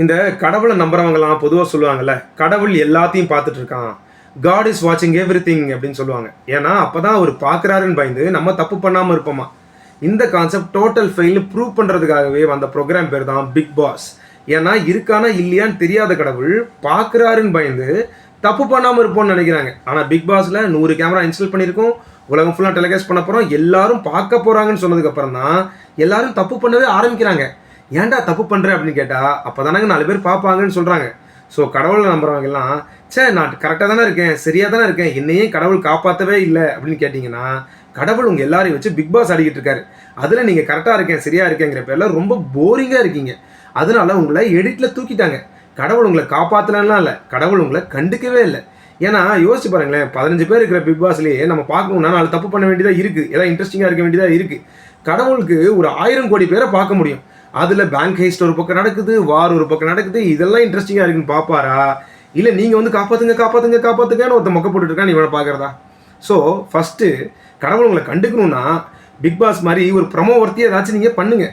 இந்த கடவுளை நம்புறவங்கலாம் பொதுவாக சொல்லுவாங்கல்ல, கடவுள் எல்லாத்தையும் பார்த்துட்டு இருக்கான், காட் இஸ் வாட்சிங் எவ்ரி திங் அப்படின்னு சொல்லுவாங்க. ஏன்னா அப்போ தான் அவர் பார்க்குறாருன்னு பயந்து நம்ம தப்பு பண்ணாமல் இருப்போமா. இந்த கான்செப்ட் டோட்டல் ஃபெயில்னு ப்ரூவ் பண்ணுறதுக்காகவே வந்த ப்ரோக்ராம் பேர் தான் பிக் பாஸ். ஏன்னா இருக்கானா இல்லையான்னு தெரியாத கடவுள் பார்க்குறாருன்னு பயந்து தப்பு பண்ணாமல் இருப்போம்னு நினைக்கிறாங்க. ஆனால் பிக் பாஸில் 100 கேமரா இன்ஸ்டால் பண்ணியிருக்கோம், உலகம் ஃபுல்லாக டெலிகாஸ்ட் பண்ண போகிறோம், எல்லாரும் பார்க்க போகிறாங்கன்னு சொன்னதுக்கப்புறம் தான் எல்லாரும் தப்பு பண்ணவே ஆரம்பிக்கிறாங்க. ஏன்டா தப்பு பண்ணுறேன் அப்படின்னு கேட்டால் அப்போ தானங்க 4 பேர் பார்ப்பாங்கன்னு சொல்கிறாங்க. ஸோ கடவுளை நம்புறவங்கலாம், நான் கரெக்டாக தானே இருக்கேன், சரியாக தானே இருக்கேன், என்னையே கடவுள் காப்பாற்றவே இல்லை அப்படின்னு கேட்டிங்கன்னா, கடவுள் உங்கள் எல்லாரையும் வச்சு பிக் பாஸ் ஆடிக்கிட்டு இருக்காரு. அதில் நீங்கள் கரெக்டாக இருக்கேன் சரியாக இருக்கேங்கிற பேரில் ரொம்ப போரிங்காக இருக்கீங்க. அதனால உங்களை எடிட்டில் தூக்கிட்டாங்க. கடவுள் உங்களை காப்பாற்றலாம் இல்லை, கடவுள் உங்களை கண்டுக்கவே இல்லை. ஏன்னா யோசிச்சு பாருங்களேன், 15 பேர் இருக்கிற பிக் பாஸ்லேயே நம்ம பார்க்கணும்னா 4 தப்பு பண்ண வேண்டியதாக இருக்குது, ஏதாவது இன்ட்ரெஸ்டிங்காக இருக்க வேண்டியதாக இருக்குது. கடவுளுக்கு ஒரு 1000 கோடி பேரை பார்க்க முடியும். அதில் பேங்க் ஹெய்ஸ்ட் ஒரு பக்கம் நடக்குது, வார் ஒரு பக்கம் நடக்குது, இதெல்லாம் இன்ட்ரெஸ்டிங்காக இருக்குன்னு பார்ப்பாரா? இல்லை நீங்கள் வந்து காப்பாற்றுங்க காப்பாற்றுங்க காப்பாற்றுங்கன்னு ஒருத்த மொக்க போட்டுருக்கா நீ இவனை பார்க்குறதா? ஸோ ஃபஸ்ட்டு கடவுள் உங்களை கண்டுக்கணும்னா பிக் பாஸ் மாதிரி ஒரு ப்ரமோ ஒர்த்தியை ஏதாச்சும் நீங்கள் பண்ணுங்கள்.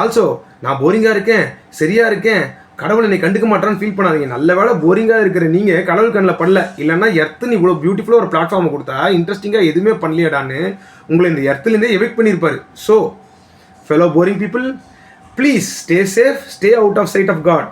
ஆல்சோ நான் போரிங்காக இருக்கேன் சரியாக இருக்கேன், கடவுள் என்னை கண்டுக்க மாட்டான்னு ஃபீல் பண்ணாதீங்க. நல்ல வேலை போரிங்காக இருக்கிற நீங்கள் கடவுள் கண்ணில் பண்ணல, இல்லைன்னா எர்த்துன்னு இவ்வளோ பியூட்டிஃபுல்லாக ஒரு பிளாட்ஃபார்மை கொடுத்தா இன்ட்ரெஸ்டிங்காக எதுவுமே பண்ணலையடான்னு உங்களை இந்த எர்த்துலேருந்தே எவிக்ட் பண்ணியிருப்பார். So fellow boring people, please stay safe, stay out of sight of God.